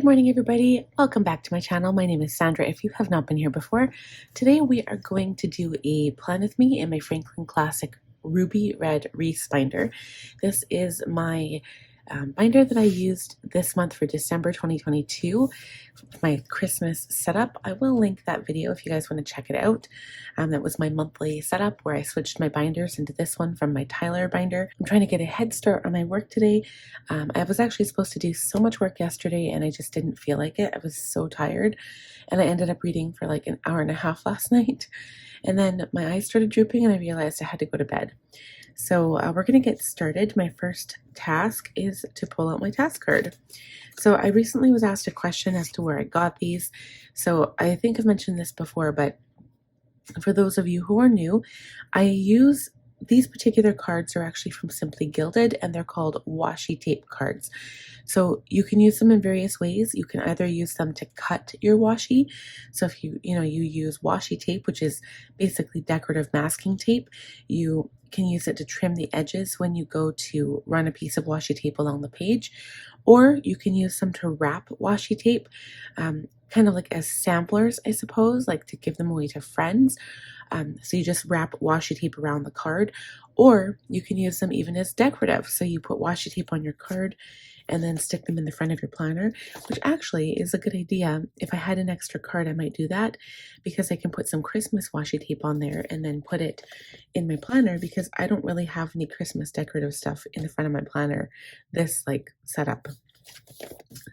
morning, everybody. Welcome back to my channel. My name is Sandra. If you have not been here before, today we are going to do a plan with me in my Franklin Classic Ruby Red Reese Binder. This is my binder that I used this month for December 2022, my Christmas setup. I will link that video if you guys want to check it out. That was my monthly setup where I switched my binders into this one from my Tyler binder. I'm trying to get a head start on my work today. I was actually supposed to do so much work yesterday and I just didn't feel like it. I was so tired and I ended up reading for like an hour and a half last night. And then my eyes started drooping and I realized I had to go to bed. So we're going to get started. My first task is to pull out my task card. So I recently was asked a question as to where I got these. So I think I've mentioned this before, but for those of you who are new, I use these particular cards are actually from Simply Gilded and they're called washi tape cards. So you can use them in various ways. You can either use them to cut your washi. So if you use washi tape, which is basically decorative masking tape, you can use it to trim the edges when you go to run a piece of washi tape along the page, or you can use them to wrap washi tape, kind of like as samplers, I suppose, like to give them away to friends. So you just wrap washi tape around the card, or you can use them even as decorative. So you put washi tape on your card and then stick them in the front of your planner, which actually is a good idea. If I had an extra card, I might do that because I can put some Christmas washi tape on there and then put it in my planner because I don't really have any Christmas decorative stuff in the front of my planner, this like setup.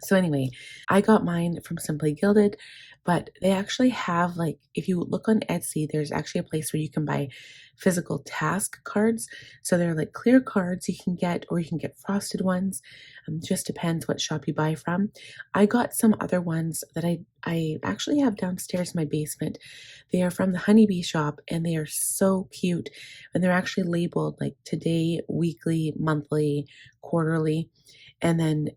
So anyway, I got mine from Simply Gilded, but they actually have, like, if you look on Etsy, there's actually a place where you can buy physical task cards. So they're like clear cards you can get, or you can get frosted ones. Just depends what shop you buy from. I got some other ones that I actually have downstairs in my basement. They are from the Honeybee shop and they are so cute. And they're actually labeled like today, weekly, monthly, quarterly. And then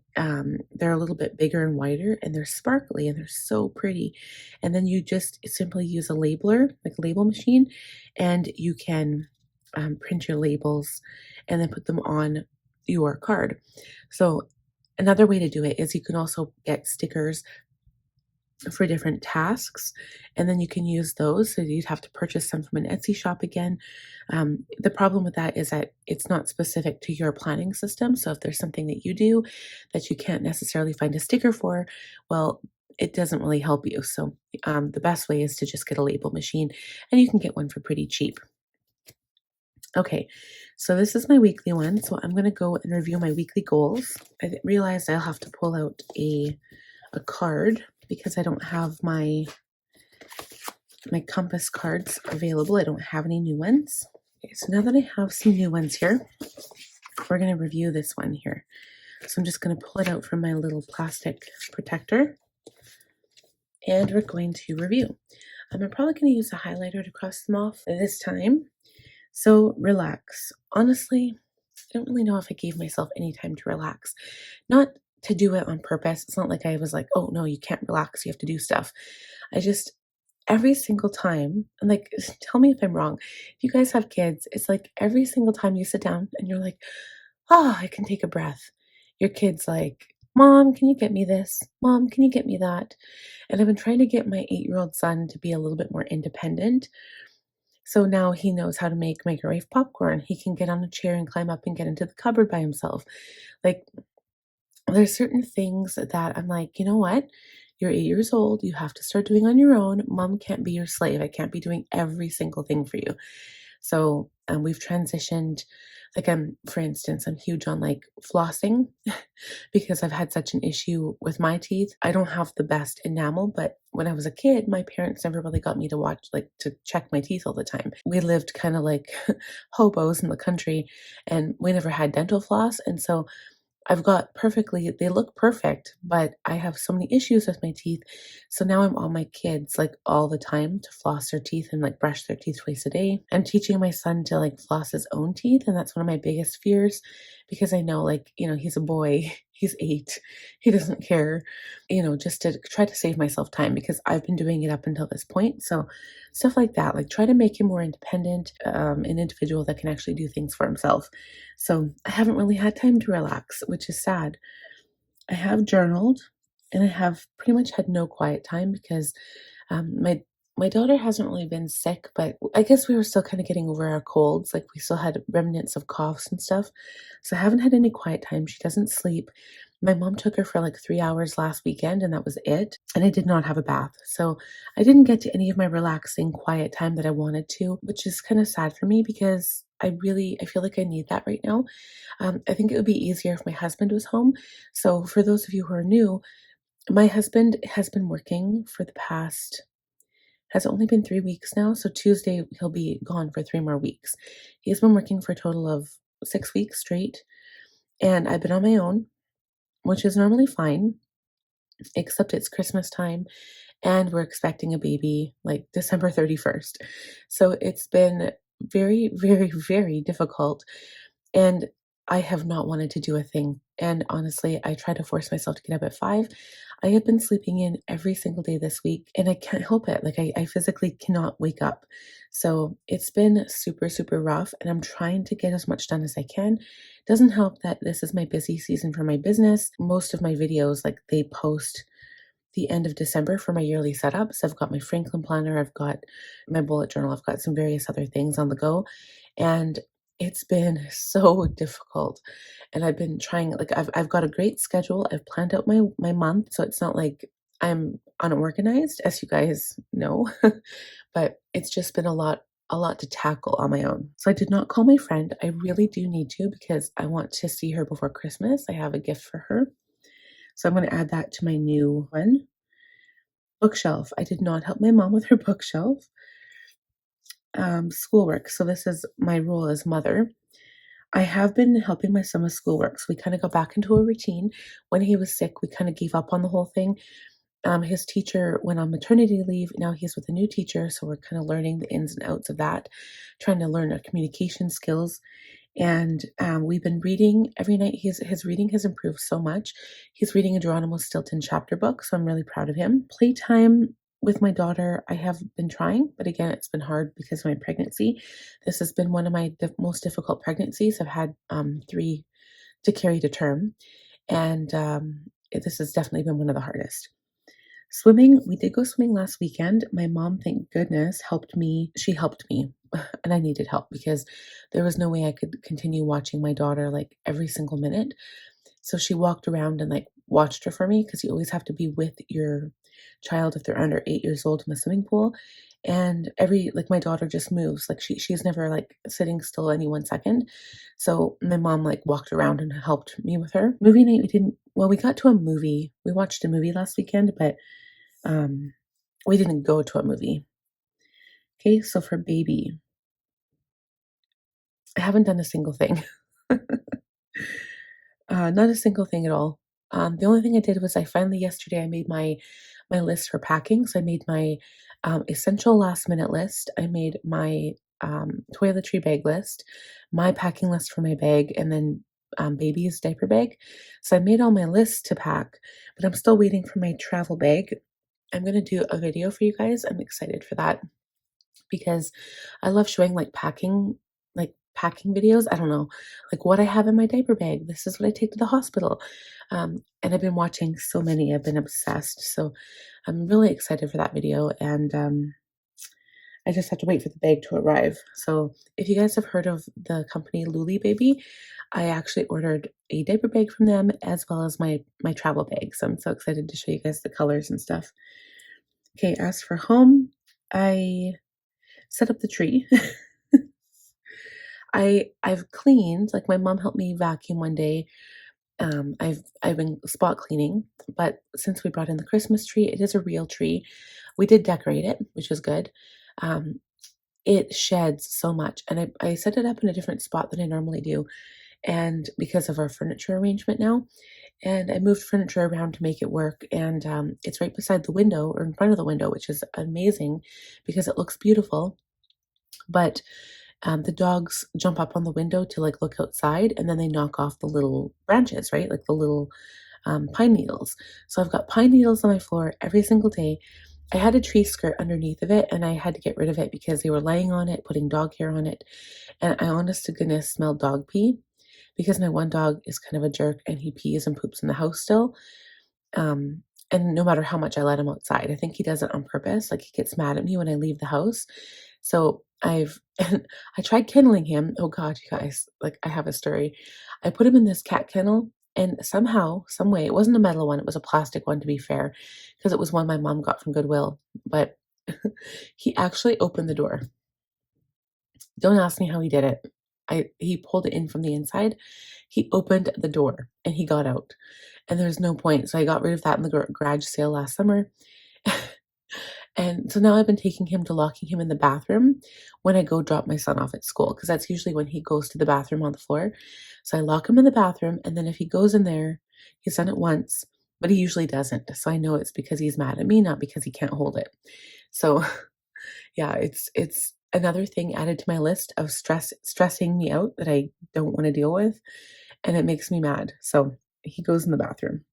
they're a little bit bigger and wider and they're sparkly and they're so pretty. And then you just simply use a labeler, like a label machine, and you can print your labels and then put them on your card. So another way to do it is you can also get stickers for different tasks, and then you can use those. So you'd have to purchase some from an Etsy shop again. The problem with that is that it's not specific to your planning system. So if there's something that you do that you can't necessarily find a sticker for, well, it doesn't really help you. So the best way is to just get a label machine, and you can get one for pretty cheap. Okay, so this is my weekly one. So I'm going to go and review my weekly goals. I realized I'll have to pull out a card because I don't have my compass cards available. I don't have any new ones. Okay, so now that I have some new ones here, we're going to review this one here. So I'm just going to pull it out from my little plastic protector and we're going to review. I'm probably going to use a highlighter to cross them off this time. So relax. Honestly, I don't really know if I gave myself any time to relax. Not to do it on purpose. It's not like I was like, oh no, you can't relax, you have to do stuff. I just, every single time, and like, tell me if I'm wrong. If you guys have kids, it's like every single time you sit down and you're like, oh, I can take a breath. Your kid's like, Mom, can you get me this? Mom, can you get me that? And I've been trying to get my 8-year-old son to be a little bit more independent. So now he knows how to make microwave popcorn. He can get on a chair and climb up and get into the cupboard by himself. Like, there's certain things that I'm like, you know what? You're 8 years old. You have to start doing on your own. Mom can't be your slave. I can't be doing every single thing for you. So we've transitioned. Like for instance, I'm huge on like flossing because I've had such an issue with my teeth. I don't have the best enamel, but when I was a kid, my parents never really got me to watch, like to check my teeth all the time. We lived kind of like hobos in the country and we never had dental floss. And so I've got they look perfect, but I have so many issues with my teeth. So now I'm on my kids like all the time to floss their teeth and like brush their teeth twice a day. I'm teaching my son to like floss his own teeth. And that's one of my biggest fears because I know, like, he's a boy, he's 8, he doesn't care, just to try to save myself time because I've been doing it up until this point. So stuff like that, like try to make him more independent, an individual that can actually do things for himself. So I haven't really had time to relax, which is sad. I have journaled. and I have pretty much had no quiet time because my daughter hasn't really been sick, but I guess we were still kind of getting over our colds. Like we still had remnants of coughs and stuff. So I haven't had any quiet time. She doesn't sleep. My mom took her for like 3 hours last weekend, and that was it. And I did not have a bath. So I didn't get to any of my relaxing quiet time that I wanted to, which is kind of sad for me because I feel like I need that right now. I think it would be easier if my husband was home. So for those of you who are new, my husband has been working for the past has only been 3 weeks now, so Tuesday he'll be gone for 3 more weeks. He's been working for a total of 6 weeks straight, and I've been on my own, which is normally fine, except it's Christmas time, and we're expecting a baby, like, December 31st. So it's been very, very, very difficult, and I have not wanted to do a thing. And honestly, I try to force myself to get up at 5. I have been sleeping in every single day this week, and I can't help it. Like, I physically cannot wake up. So it's been super, super rough, and I'm trying to get as much done as I can. Doesn't help that this is my busy season for my business. Most of my videos, like, they post the end of December for my yearly setups. I've got my Franklin planner, I've got my bullet journal, I've got some various other things on the go. And it's been so difficult. And I've been trying, like I've got a great schedule. I've planned out my month. So it's not like I'm unorganized, as you guys know. But it's just been a lot to tackle on my own. So I did not call my friend. I really do need to because I want to see her before Christmas. I have a gift for her. So I'm going to add that to my new one. Bookshelf. I did not help my mom with her bookshelf. Schoolwork. So this is my role as mother. I have been helping my son with schoolwork. So we kind of got back into a routine. When he was sick, we kind of gave up on the whole thing. His teacher went on maternity leave. Now he's with a new teacher. So we're kind of learning the ins and outs of that, trying to learn our communication skills. And we've been reading every night. His reading has improved so much. He's reading a Geronimo Stilton chapter book, so I'm really proud of him. Playtime with my daughter, I have been trying, but again, it's been hard because of my pregnancy. This has been one of my most difficult pregnancies. I've had 3 to carry to term, and this has definitely been one of the hardest. Swimming, we did go swimming last weekend. My mom, thank goodness, helped me. She helped me, and I needed help because there was no way I could continue watching my daughter like every single minute. So she walked around and like watched her for me because you always have to be with your child if they're under 8 years old in the swimming pool. And like my daughter just moves. Like she's never like sitting still any 1 second. So my mom like walked around and helped me with her. Movie night, we got to a movie. We watched a movie last weekend, but we didn't go to a movie. Okay, so for baby, I haven't done a single thing. Not a single thing at all. The only thing I did was yesterday I made my list for packing. So I made my essential last minute list. I made my toiletry bag list, my packing list for my bag, and then baby's diaper bag. So I made all my lists to pack, but I'm still waiting for my travel bag. I'm going to do a video for you guys. I'm excited for that because I love showing packing videos. I don't know, like what I have in my diaper bag. This is what I take to the hospital. And I've been watching so many. I've been obsessed. So I'm really excited for that video. And I just have to wait for the bag to arrive. So if you guys have heard of the company Luli Baby, I actually ordered a diaper bag from them as well as my travel bag. So I'm so excited to show you guys the colors and stuff. Okay, as for home, I set up the tree. I've cleaned, like my mom helped me vacuum one day. I've been spot cleaning, but since we brought in the Christmas tree, it is a real tree. We did decorate it, which was good. It sheds so much, and I set it up in a different spot than I normally do, and because of our furniture arrangement now, and I moved furniture around to make it work, and it's right beside the window or in front of the window, which is amazing because it looks beautiful. But the dogs jump up on the window to like look outside, and then they knock off the little branches, right? Like the little pine needles. So I've got pine needles on my floor every single day. I had a tree skirt underneath of it, and I had to get rid of it because they were laying on it, putting dog hair on it. And I honest to goodness smelled dog pee because my one dog is kind of a jerk and he pees and poops in the house still. And no matter how much I let him outside, I think he does it on purpose. Like he gets mad at me when I leave the house. So I tried kenneling him. Oh God, you guys, like I have a story. I put him in this cat kennel and somehow, some way, it wasn't a metal one, it was a plastic one to be fair, because it was one my mom got from Goodwill. But he actually opened the door. Don't ask me how he did it. He pulled it in from the inside. He opened the door and he got out. And there's no point. So I got rid of that in the garage sale last summer. And so now I've been taking him to locking him in the bathroom when I go drop my son off at school, because that's usually when he goes to the bathroom on the floor. So I lock him in the bathroom, and then if he goes in there, he's done it once, but he usually doesn't. So I know it's because he's mad at me, not because he can't hold it. So yeah, it's another thing added to my list of stressing me out that I don't want to deal with, and it makes me mad. So he goes in the bathroom.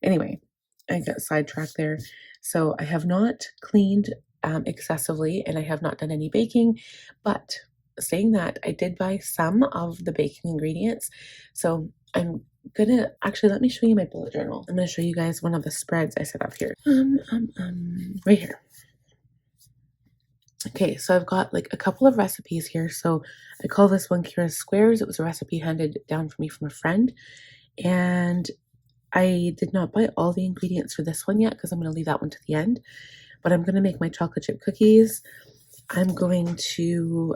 Anyway, I got sidetracked there. So I have not cleaned excessively, and I have not done any baking, but saying that, I did buy some of the baking ingredients. So I'm gonna actually, let me show you my bullet journal. I'm gonna show you guys one of the spreads I set up here. Right here. Okay, so I've got like a couple of recipes here. So I call this one Kira's Squares. It was a recipe handed down for me from a friend. And I did not buy all the ingredients for this one yet because I'm going to leave that one to the end. But I'm going to make my chocolate chip cookies. I'm going to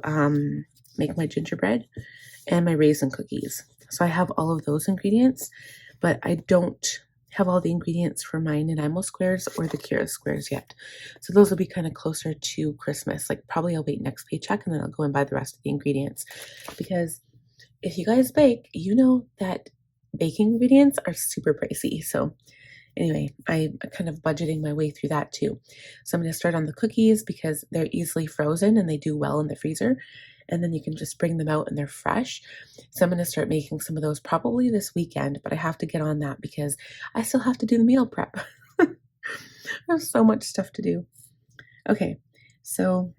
make my gingerbread and my raisin cookies. So I have all of those ingredients, but I don't have all the ingredients for my Nanaimo squares or the Kira squares yet. So those will be kind of closer to Christmas. Like probably I'll wait next paycheck and then I'll go and buy the rest of the ingredients. Because if you guys bake, you know that baking ingredients are super pricey. So anyway, I'm kind of budgeting my way through that too. So I'm going to start on the cookies because they're easily frozen and they do well in the freezer. And then you can just bring them out and they're fresh. So I'm going to start making some of those probably this weekend, but I have to get on that because I still have to do the meal prep. I have so much stuff to do. Okay, so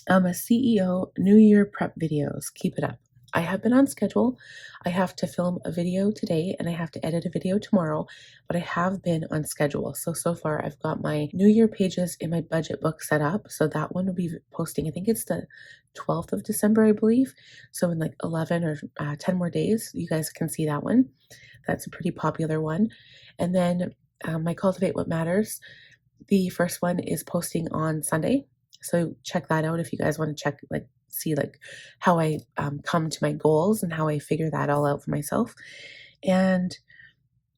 I'm a CEO New Year prep videos. Keep it up. I have been on schedule. I have to film a video today and I have to edit a video tomorrow, but I have been on schedule. So far I've got my New Year pages in my budget book set up. So that one will be posting, I think it's the 12th of December, I believe. So in like 11 or 10 more days, you guys can see that one. That's a pretty popular one. And then my Cultivate What Matters. The first one is posting on Sunday. So check that out if you guys want to check, like, see like how I come to my goals and how I figure that all out for myself. And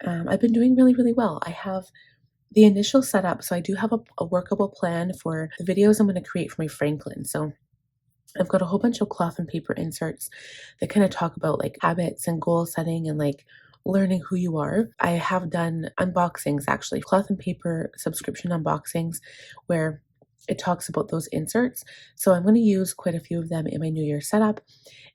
I've been doing really, really well. I have the initial setup. So I do have a workable plan for the videos I'm going to create for my Franklin. So I've got a whole bunch of cloth and paper inserts that kind of talk about like habits and goal setting and like learning who you are. I have done unboxings, actually, cloth and paper subscription unboxings where it talks about those inserts. So I'm going to use quite a few of them in my New Year setup.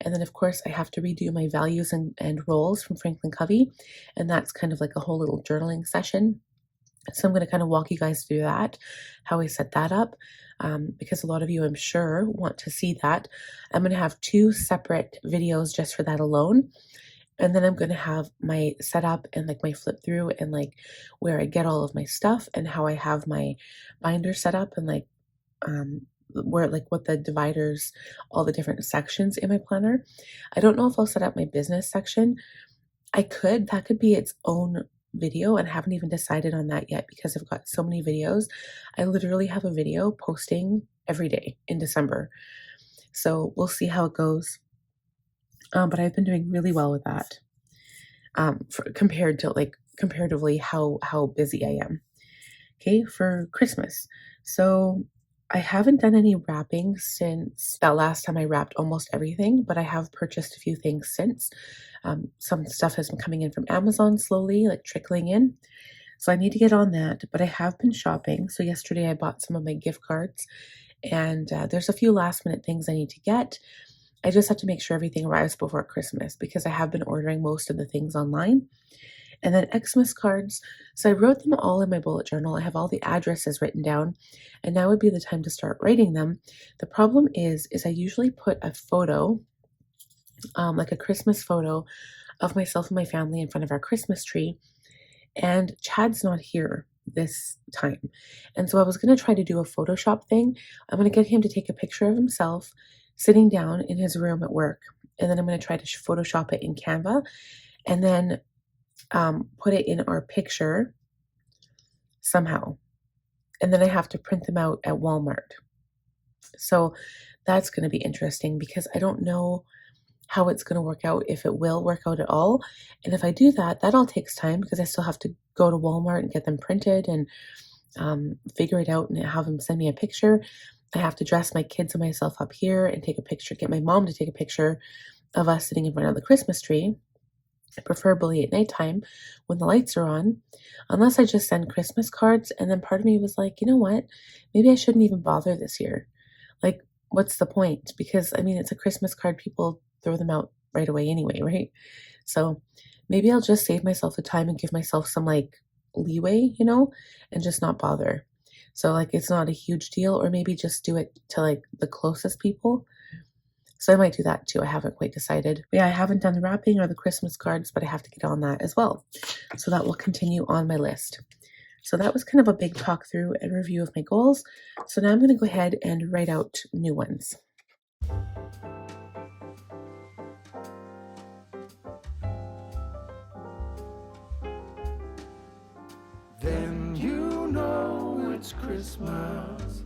And then of course I have to redo my values and roles from Franklin Covey. And that's kind of like a whole little journaling session. So I'm going to kind of walk you guys through that, how I set that up, because a lot of you, I'm sure, want to see that. I'm going to have 2 separate videos just for that alone. And then I'm going to have my setup and like my flip through and like where I get all of my stuff and how I have my binder set up and like where like what the dividers, all the different sections in my planner. I don't know if I'll set up my business section. That could be its own video, and I haven't even decided on that yet because I've got so many videos. I literally have a video posting every day in December. So we'll see how it goes. But I've been doing really well with that. Comparatively how busy I am. Okay, for Christmas. So I haven't done any wrapping since that last time I wrapped almost everything, but I have purchased a few things since. Some stuff has been coming in from Amazon slowly, like trickling in. So I need to get on that, but I have been shopping. So yesterday I bought some of my gift cards and there's a few last minute things I need to get. I just have to make sure everything arrives before Christmas because I have been ordering most of the things online. And then Xmas cards. So I wrote them all in my bullet journal. I have all the addresses written down, and now would be the time to start writing them. The problem is I usually put a photo, like a Christmas photo of myself and my family in front of our Christmas tree. And Chad's not here this time. And so I was going to try to do a Photoshop thing. I'm going to get him to take a picture of himself sitting down in his room at work. And then I'm going to try to Photoshop it in Canva and then put it in our picture somehow. And then I have to print them out at Walmart. So that's going to be interesting because I don't know how it's going to work out, if it will work out at all. And if I do that, that all takes time because I still have to go to Walmart and get them printed and figure it out and have them send me a picture. I have to dress my kids and myself up here and take a picture, get my mom to take a picture of us sitting in front of the Christmas tree, preferably at nighttime when the lights are on, unless I just send Christmas cards. And then part of me was like, you know what? Maybe I shouldn't even bother this year. Like, what's the point? Because I mean, it's a Christmas card. People throw them out right away anyway, right? So maybe I'll just save myself the time and give myself some like leeway, and just not bother. So like it's not a huge deal, or maybe just do it to like the closest people. So I might do that too. I haven't quite decided. But yeah, I haven't done the wrapping or the Christmas cards, but I have to get on that as well. So that will continue on my list. So that was kind of a big talk through and review of my goals. So now I'm going to go ahead and write out new ones. Then you know it's Christmas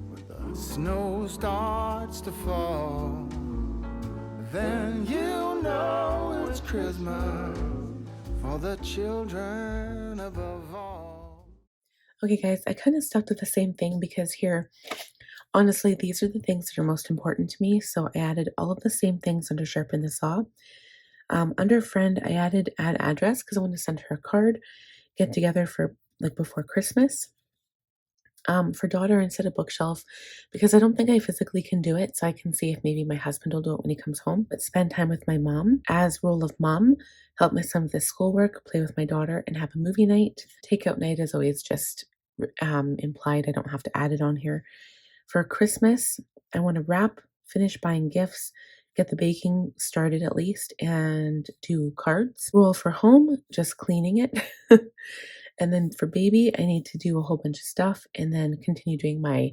when the snow starts to fall. Then you know it's Christmas for the children above all. Okay guys, I kind of stuck to the same thing because here, honestly, these are the things that are most important to me. So I added all of the same things under Sharpen the Saw. Under Friend, I added Add Address because I want to send her a card, get together for like before Christmas. For Daughter, instead of Bookshelf, because I don't think I physically can do it, so I can see if maybe my husband will do it when he comes home. But spend time with my mom as role of mom, help my son with his schoolwork, play with my daughter, and have a movie night. Takeout night is always just implied. I don't have to add it on here. For Christmas, I want to wrap, finish buying gifts, get the baking started at least, and do cards. Rule for home, just cleaning it. And then for baby, I need to do a whole bunch of stuff and then continue doing my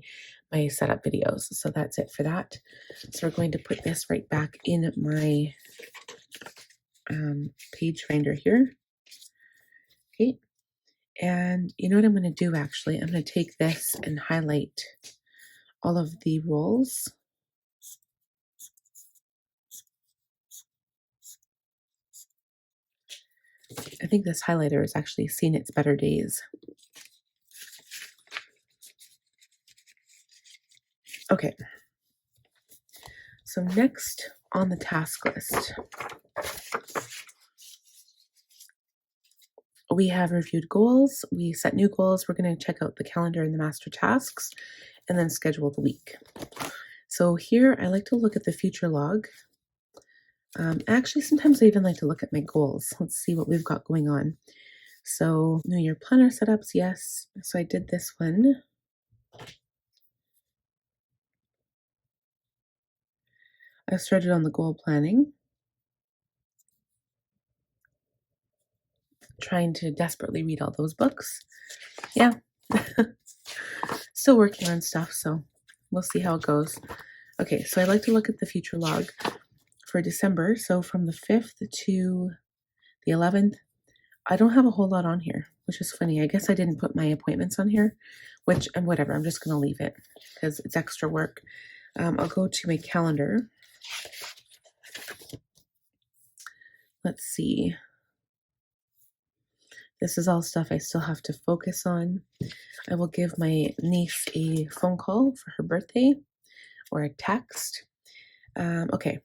setup videos. So that's it for that. So we're going to put this right back in my page finder here. Okay. And you know what I'm going to do actually? I'm going to take this and highlight all of the roles. I think this highlighter has actually seen its better days. Okay. So next on the task list, we have reviewed goals. We set new goals. We're going to check out the calendar and the master tasks and then schedule the week. So here I like to look at the future log. Actually, sometimes I even like to look at my goals. Let's see what we've got going on. So New Year planner setups, yes. So I did this one. I started on the goal planning. Trying to desperately read all those books. Yeah. Still working on stuff, so we'll see how it goes. Okay, so I like to look at the future log for December. So from the 5th to the 11th, I don't have a whole lot on here, which is funny. I guess I didn't put my appointments on here, which, and whatever, I'm just going to leave it because it's extra work. I'll go to my calendar. Let's see. This is all stuff I still have to focus on. I will give my niece a phone call for her birthday or a text. Okay,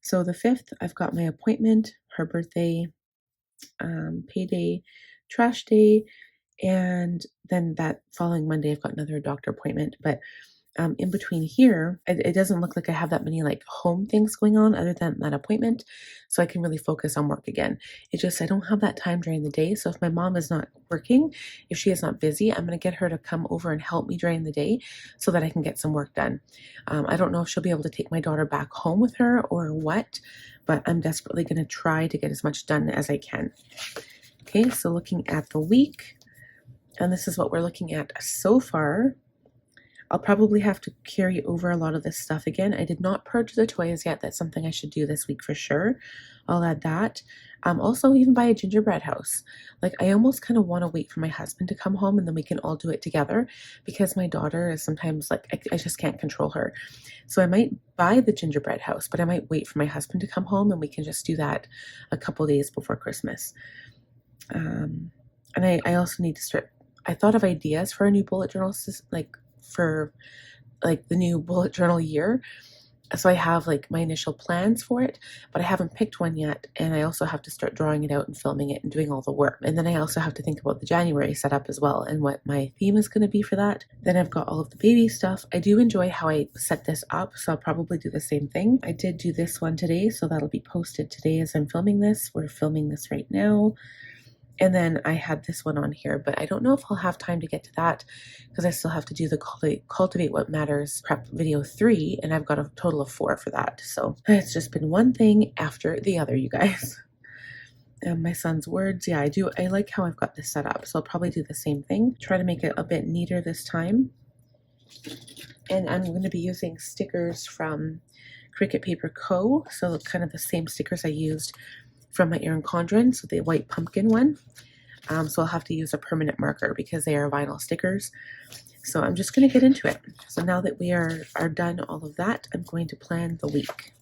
so the 5th, I've got my appointment, her birthday, payday, trash day, and then that following Monday, I've got another doctor appointment. But in between here, it doesn't look like I have that many like home things going on other than that appointment. So I can really focus on work again. It's just, I don't have that time during the day. So if my mom is not working, if she is not busy, I'm going to get her to come over and help me during the day so that I can get some work done. I don't know if she'll be able to take my daughter back home with her or what, but I'm desperately going to try to get as much done as I can. Okay, so looking at the week, and this is what we're looking at so far. I'll probably have to carry over a lot of this stuff again. I did not purge the toys yet. That's something I should do this week for sure. I'll add that. Also, even buy a gingerbread house. Like, I almost kind of want to wait for my husband to come home and then we can all do it together, because my daughter is sometimes like, I just can't control her. So I might buy the gingerbread house, but I might wait for my husband to come home and we can just do that a couple days before Christmas. And I also need to start. I thought of ideas for a new bullet journal, like for like the new bullet journal year. So I have like my initial plans for it, but I haven't picked one yet. And I also have to start drawing it out and filming it and doing all the work. And then I also have to think about the January setup as well and what my theme is going to be for that. Then I've got all of the baby stuff. I do enjoy how I set this up, so I'll probably do the same thing. I did do this one today, so that'll be posted today as I'm filming this. We're filming this right now. And then I had this one on here, but I don't know if I'll have time to get to that because I still have to do the Cultivate What Matters prep video 3, and I've got a total of 4 for that. So it's just been one thing after the other, you guys. And my son's words, yeah, I like how I've got this set up, so I'll probably do the same thing. Try to make it a bit neater this time. And I'm going to be using stickers from Cricut Paper Co. So kind of the same stickers I used from my Erin Condren, so the white pumpkin one. So I'll have to use a permanent marker because they are vinyl stickers. So I'm just going to get into it. So now that we are done all of that, I'm going to plan the week.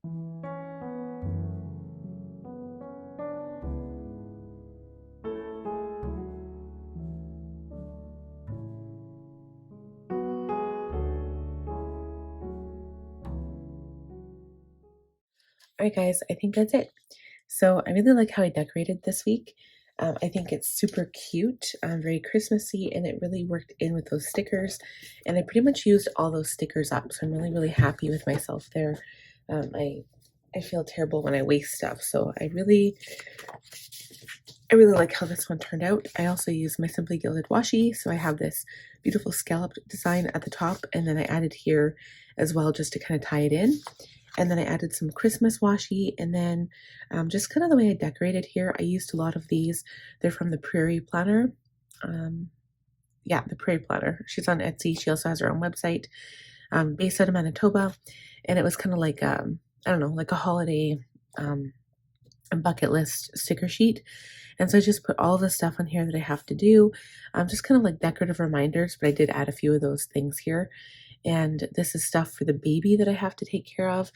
All right, guys, I think that's it. So I really like how I decorated this week. I think it's super cute, very Christmassy, and it really worked in with those stickers. And I pretty much used all those stickers up, so I'm really, really happy with myself there. I feel terrible when I waste stuff, so I really like how this one turned out. I also used my Simply Gilded washi, so I have this beautiful scalloped design at the top, and then I added here as well just to kind of tie it in. And then I added some Christmas washi, and then just kind of the way I decorated here, I used a lot of these. They're from the Prairie Planner. Yeah, the Prairie Planner. She's on Etsy. She also has her own website, based out of Manitoba. And it was kind of like, I don't know, like a holiday bucket list sticker sheet. And so I just put all the stuff on here that I have to do, just kind of like decorative reminders, but I did add a few of those things here. And this is stuff for the baby that I have to take care of.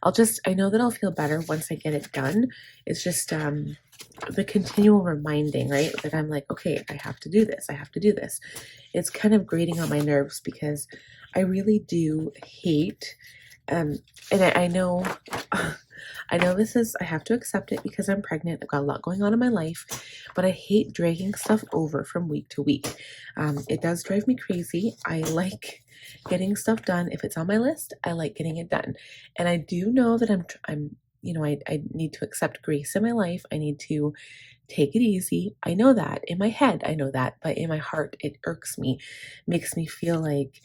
I know that I'll feel better once I get it done. It's just the continual reminding, right? That I'm like, okay, I have to do this. I have to do this. It's kind of grating on my nerves because I really do hate, and I know, I know I have to accept it because I'm pregnant. I've got a lot going on in my life, but I hate dragging stuff over from week to week. It does drive me crazy. I like getting stuff done. If it's on my list, I like getting it done. And I do know that I need to accept grace in my life. I need to take it easy. I know that in my head, I know that, but in my heart, it irks me, makes me feel like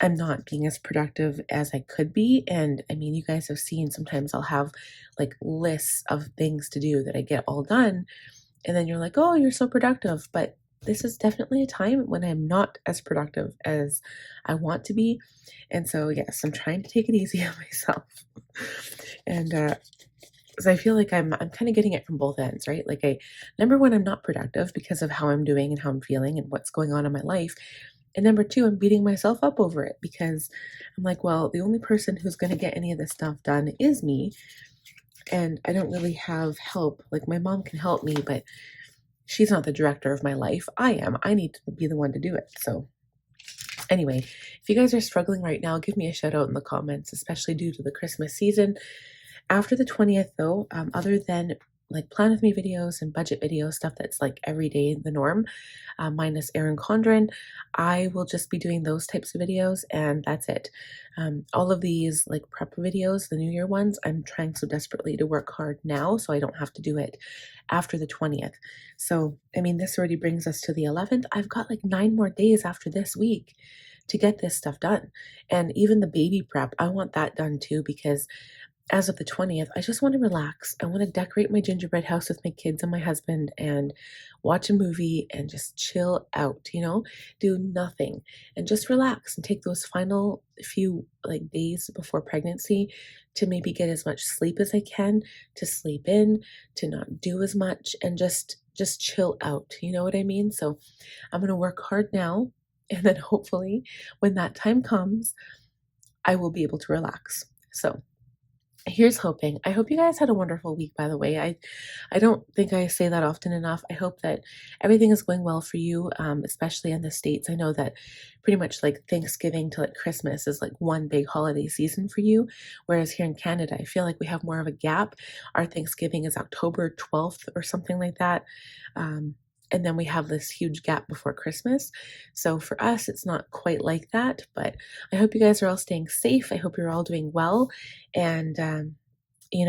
I'm not being as productive as I could be. And I mean, you guys have seen sometimes I'll have like lists of things to do that I get all done. And then you're like, oh, you're so productive. But this is definitely a time when I'm not as productive as I want to be. And so, yes, I'm trying to take it easy on myself. And because I feel like I'm kind of getting it from both ends, right? Like number one, I'm not productive because of how I'm doing and how I'm feeling and what's going on in my life. And number two, I'm beating myself up over it because I'm like, well, the only person who's going to get any of this stuff done is me. And I don't really have help. Like my mom can help me, but she's not the director of my life. I am. I need to be the one to do it. So anyway, if you guys are struggling right now, give me a shout out in the comments, especially due to the Christmas season. After the 20th, though, other than like plan with me videos and budget video stuff that's like every day the norm, minus Erin Condren, I will just be doing those types of videos, and that's it. All of these like prep videos, the New Year ones, I'm trying so desperately to work hard now so I don't have to do it after the 20th. So, I mean, this already brings us to the 11th. I've got like 9 more days after this week to get this stuff done. And even the baby prep, I want that done too because as of the 20th, I just want to relax. I want to decorate my gingerbread house with my kids and my husband and watch a movie and just chill out, do nothing and just relax and take those final few like days before pregnancy to maybe get as much sleep as I can, to sleep in, to not do as much and just chill out. You know what I mean? So I'm going to work hard now, and then hopefully when that time comes, I will be able to relax. So here's hoping. I hope you guys had a wonderful week, by the way. I don't think I say that often enough. I hope that everything is going well for you, especially in the States. I know that pretty much like Thanksgiving to like Christmas is like one big holiday season for you. Whereas here in Canada, I feel like we have more of a gap. Our Thanksgiving is October 12th or something like that. And then we have this huge gap before Christmas. So for us, it's not quite like that, but I hope you guys are all staying safe. I hope you're all doing well. And,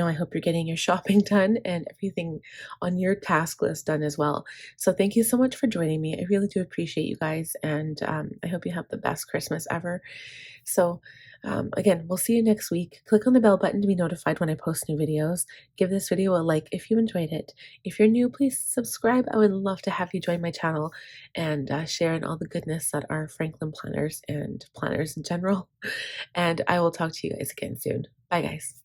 I hope you're getting your shopping done and everything on your task list done as well. So thank you so much for joining me. I really do appreciate you guys. And I hope you have the best Christmas ever. So again, we'll see you next week. Click on the bell button to be notified when I post new videos. Give this video a like if you enjoyed it. If you're new, please subscribe. I would love to have you join my channel and share in all the goodness that are Franklin planners and planners in general. And I will talk to you guys again soon. Bye, guys.